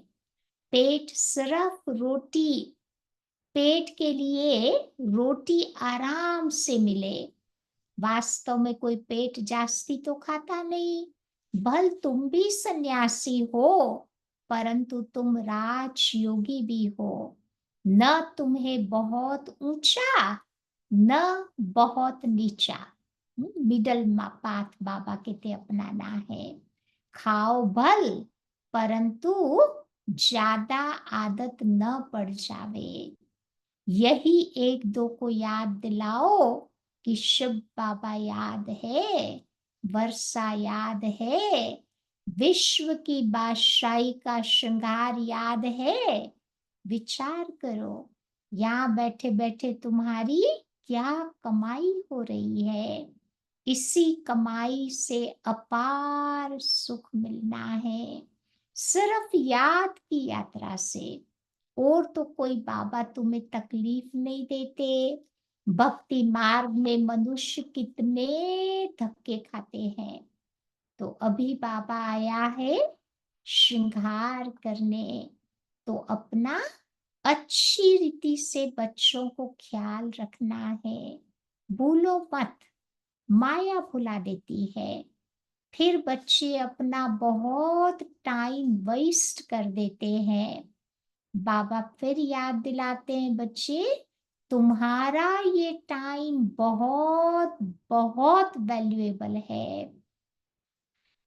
पेट सिर्फ रोटी, पेट के लिए रोटी आराम से मिले, वास्तव में कोई पेट जास्ती तो खाता नहीं। भल तुम भी सन्यासी हो, परंतु तुम राजयोगी भी हो। न तुम्हें बहुत ऊंचा न बहुत नीचा, मिडल पाथ बाबा कहते अपनाना है। खाओ भल, परंतु ज्यादा आदत न पड़ जावे। यही एक दो को याद दिलाओ कि शिव बाबा याद है, वर्षा याद है, विश्व की बादशाही का श्रृंगार याद है। विचार करो, यहाँ बैठे बैठे तुम्हारी क्या कमाई हो रही है। इसी कमाई से अपार सुख मिलना है, सिर्फ याद की यात्रा से। और तो कोई बाबा तुम्हें तकलीफ नहीं देते। भक्ति मार्ग में मनुष्य कितने धक्के खाते हैं। तो अभी बाबा आया है श्रृंगार करने, तो अपना अच्छी रीति से बच्चों को ख्याल रखना है। भूलो मत, माया भुला देती है। फिर बच्चे अपना बहुत टाइम वेस्ट कर देते हैं। बाबा फिर याद दिलाते हैं, बच्चे तुम्हारा ये टाइम बहुत बहुत वैल्यूएबल है।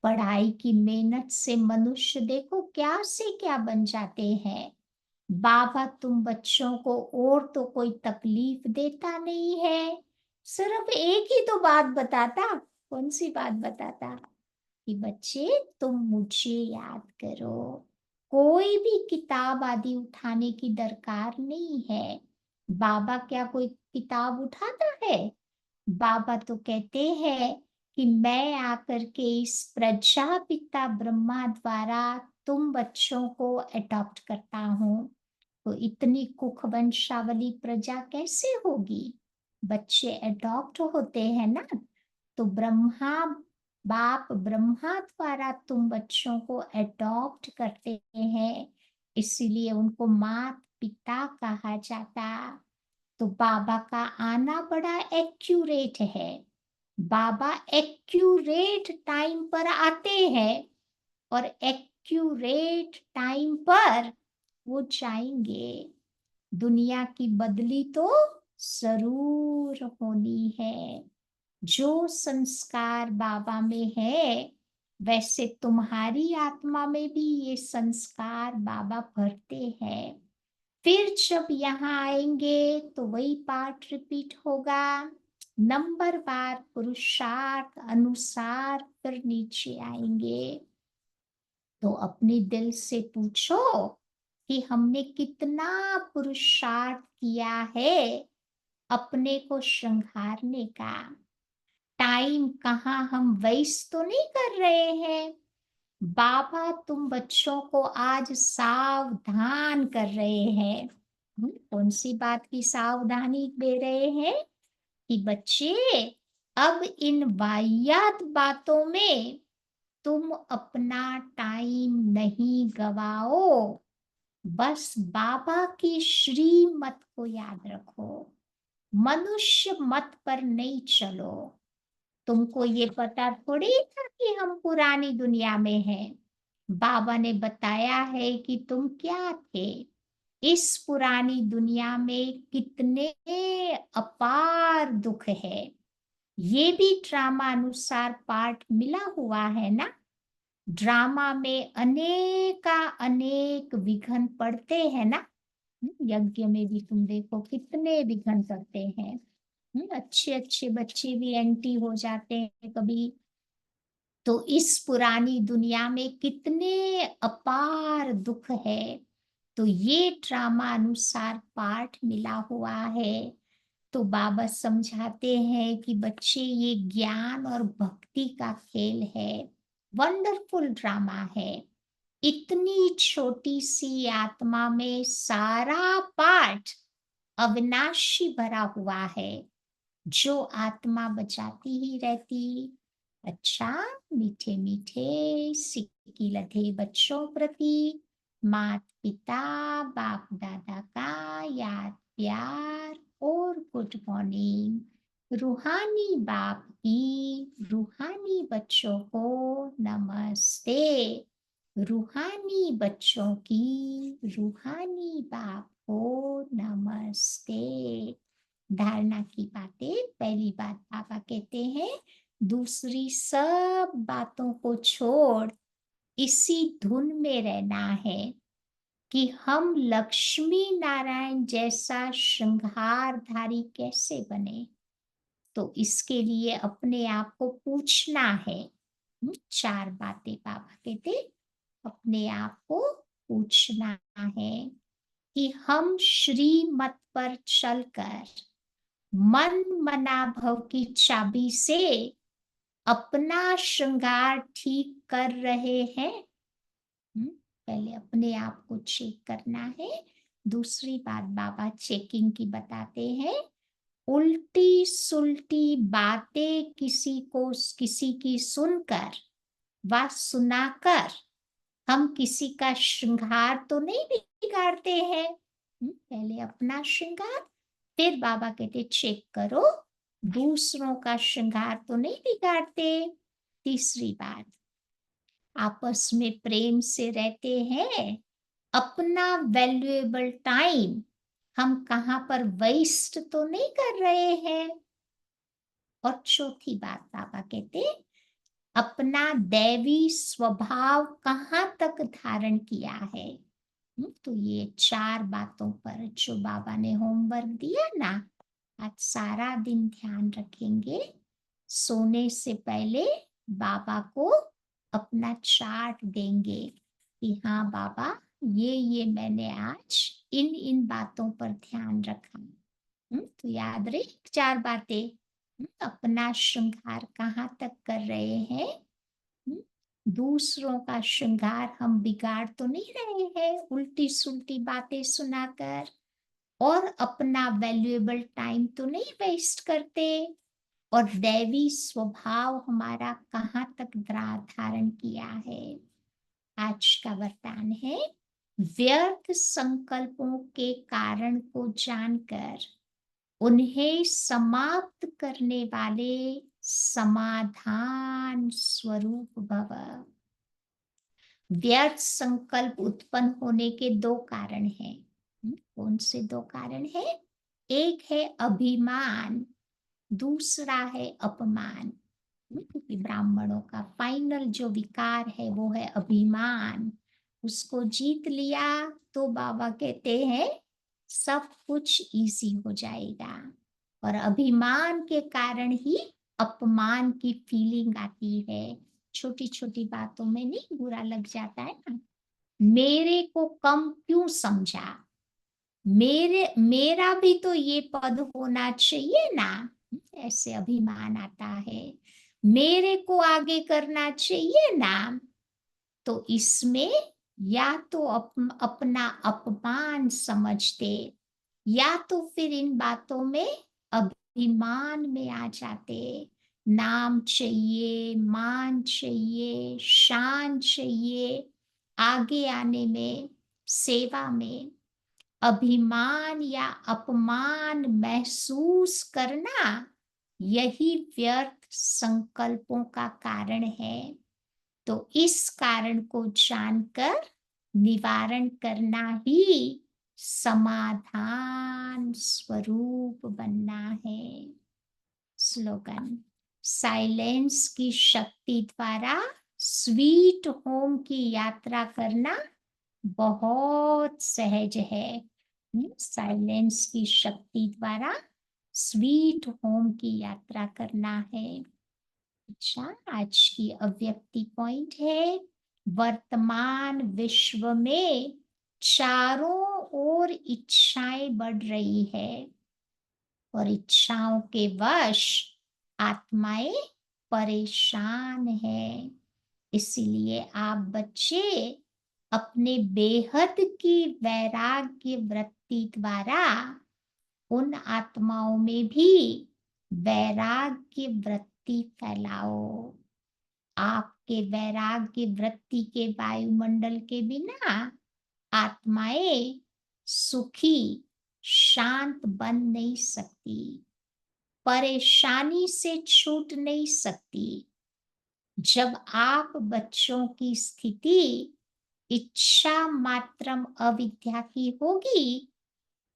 पढ़ाई की मेहनत से मनुष्य देखो क्या से क्या बन जाते हैं। बाबा तुम बच्चों को और तो कोई तकलीफ देता नहीं है, सिर्फ एक ही तो बात बताता। कौन सी बात बताता? कि बच्चे तुम मुझे याद करो। कोई भी किताब आदि उठाने की दरकार नहीं है। बाबा क्या कोई किताब उठाता है? बाबा तो कहते हैं कि मैं आकर के इस प्रजापिता ब्रह्मा द्वारा तुम बच्चों को अडॉप्ट करता हूँ। तो इतनी कुख वंशावली प्रजा कैसे होगी? बच्चे अडॉप्ट होते हैं ना। तो ब्रह्मा बाप ब्रह्मा द्वारा तुम बच्चों को अडॉप्ट करते हैं, इसीलिए उनको मात पिता कहा जाता। तो बाबा का आना बड़ा एक्यूरेट है। बाबा एक्यूरेट टाइम पर आते हैं और एक्यूरेट टाइम पर वो जाएंगे। दुनिया की बदली तो जरूर होनी है। जो संस्कार बाबा में है, वैसे तुम्हारी आत्मा में भी ये संस्कार बाबा भरते हैं। फिर जब यहाँ आएंगे तो वही पाठ रिपीट होगा। नंबर बार पुरुषार्थ अनुसार फिर नीचे आएंगे। तो अपने दिल से पूछो कि हमने कितना पुरुषार्थ किया है अपने को श्रृंगारने का। टाइम कहाँ हम वेस्ट तो नहीं कर रहे हैं। बाबा तुम बच्चों को आज सावधान कर रहे हैं। कौन सी बात की सावधानी दे रहे हैं? कि बच्चे अब इन वाहियात बातों में तुम अपना टाइम नहीं गवाओ। बस बाबा की श्रीमत को याद रखो, मनुष्य मत पर नहीं चलो। तुमको ये पता थोड़ी था कि हम पुरानी दुनिया में हैं। बाबा ने बताया है कि तुम क्या थे। इस पुरानी दुनिया में कितने अपार दुख है। ये भी ड्रामा अनुसार पाठ मिला हुआ है ना। ड्रामा में अनेक विघ्न पड़ते हैं ना। यज्ञ में भी तुम देखो कितने विघ्न करते हैं। अच्छे अच्छे बच्चे भी एंटी हो जाते हैं कभी। तो इस पुरानी दुनिया में कितने अपार दुख है। तो ये ड्रामा अनुसार पाठ मिला हुआ है। तो बाबा समझाते हैं कि बच्चे ये ज्ञान और भक्ति का खेल है। वंडरफुल ड्रामा है। इतनी छोटी सी आत्मा में सारा पाठ अविनाशी भरा हुआ है, जो आत्मा बचाती ही रहती। अच्छा, मीठे मीठे सिक्की लधे बच्चों प्रति माता पिता बाप दादा का याद प्यार और गुड मॉर्निंग। रूहानी बाप की रूहानी बच्चों को नमस्ते। रूहानी बच्चों की रूहानी बाप को नमस्ते। धारणा की बातें, पहली बात पापा कहते हैं दूसरी सब बातों को छोड़ इसी धुन में रहना है कि हम लक्ष्मी नारायण जैसा श्रृंगारधारी कैसे बने। तो इसके लिए अपने आप को पूछना है। चार बातें पापा कहते अपने आप को पूछना है कि हम श्रीमत पर चलकर मन मना भव की चाबी से अपना श्रृंगार ठीक कर रहे हैं। पहले अपने आप को चेक करना है। दूसरी बात बाबा चेकिंग की बताते हैं, उल्टी सुल्टी बातें किसी की सुनकर व सुनाकर हम किसी का श्रृंगार तो नहीं बिगाड़ते हैं। पहले अपना श्रृंगार, फिर बाबा कहते चेक करो दूसरों का श्रृंगार तो नहीं बिगाड़ते। तीसरी बात, आपस में प्रेम से रहते हैं। अपना वैल्यूएबल टाइम हम कहाँ पर वेस्ट तो नहीं कर रहे हैं। और चौथी बात बाबा कहते अपना दैवी स्वभाव कहाँ तक धारण किया है। तो ये चार बातों पर जो बाबा ने होमवर्क दिया ना, आज सारा दिन ध्यान रखेंगे। सोने से पहले बाबा को अपना चार्ट देंगे कि हाँ बाबा, ये मैंने आज इन इन बातों पर ध्यान रखा। तो याद रहे चार बातें। अपना श्रृंगार कहाँ तक कर रहे हैं। दूसरों का श्रृंगार हम बिगाड़ तो नहीं रहे हैं उल्टी सुल्टी बातें सुनाकर। और अपना वैल्यूएबल टाइम तो नहीं वेस्ट करते। और दैवी स्वभाव हमारा कहाँ तक धारण किया है। आज का वरदान है, व्यर्थ संकल्पों के कारण को जानकर उन्हें समाप्त करने वाले समाधान स्वरूप भव। व्यर्थ संकल्प उत्पन्न होने के दो कारण हैं। कौन से दो कारण है। एक है अभिमान, दूसरा है अपमान। क्योंकि ब्राह्मणों का फाइनल जो विकार है वो है अभिमान। उसको जीत लिया तो बाबा कहते हैं सब कुछ इजी हो जाएगा। और अभिमान के कारण ही अपमान की फीलिंग आती है। छोटी छोटी बातों में नहीं बुरा लग जाता है ना। मेरे को कम क्यों समझा, मेरा भी तो ये पद होना चाहिए ना। ऐसे अभिमान आता है। मेरे को आगे करना चाहिए ना। तो इसमें या तो अपना अपमान समझते, या तो फिर इन बातों में अभिमान में आ जाते। नाम चाहिए, मान चाहिए, शान चाहिए, आगे आने में, सेवा में अभिमान या अपमान महसूस करना, यही व्यर्थ संकल्पों का कारण है। तो इस कारण को जानकर निवारण करना ही समाधान स्वरूप बनना है। स्लोगन, साइलेंस की शक्ति द्वारा स्वीट होम की यात्रा करना बहुत सहज है। साइलेंस की शक्ति द्वारा स्वीट होम की यात्रा करना है। अच्छा, आज की अव्यक्ति पॉइंट है, वर्तमान विश्व में चारों ओर इच्छाएं बढ़ रही है और इच्छाओं के वश आत्माएं परेशान है। इसीलिए आप बच्चे अपने बेहद की वैराग्य वृत्ति द्वारा उन आत्माओं में भी वैराग्य वृत्ति फैलाओ। आपके वैराग्य वृत्ति के वायुमंडल के बिना आत्माएं सुखी शांत बन नहीं सकती, परेशानी से छूट नहीं सकती। जब आप बच्चों की स्थिति इच्छा मात्रम अविद्या की होगी,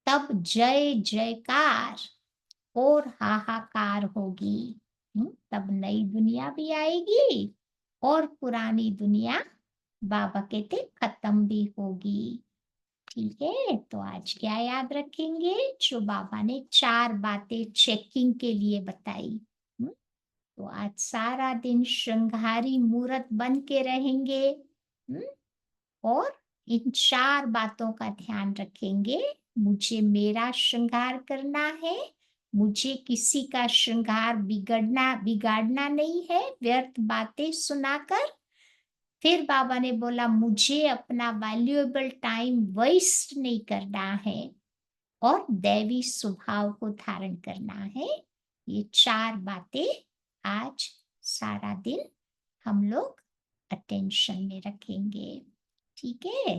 तब जय जयकार और हाहाकार होगी। तब नई दुनिया भी आएगी और पुरानी दुनिया बाबा कहते खत्म भी होगी। ठीक है, तो आज क्या याद रखेंगे, जो बाबा ने 4 बातें चेकिंग के लिए बताई। तो आज सारा दिन श्रृंगारी मूर्त बन के रहेंगे। हम्म, और इन 4 बातों का ध्यान रखेंगे। मुझे मेरा श्रृंगार करना है, मुझे किसी का श्रृंगार बिगाड़ना नहीं है व्यर्थ बातें सुनाकर। फिर बाबा ने बोला मुझे अपना वैल्यूएबल टाइम वेस्ट नहीं करना है और दैवी स्वभाव को धारण करना है। ये 4 बातें आज सारा दिन हम लोग अटेंशन में रखेंगे। ठीक है।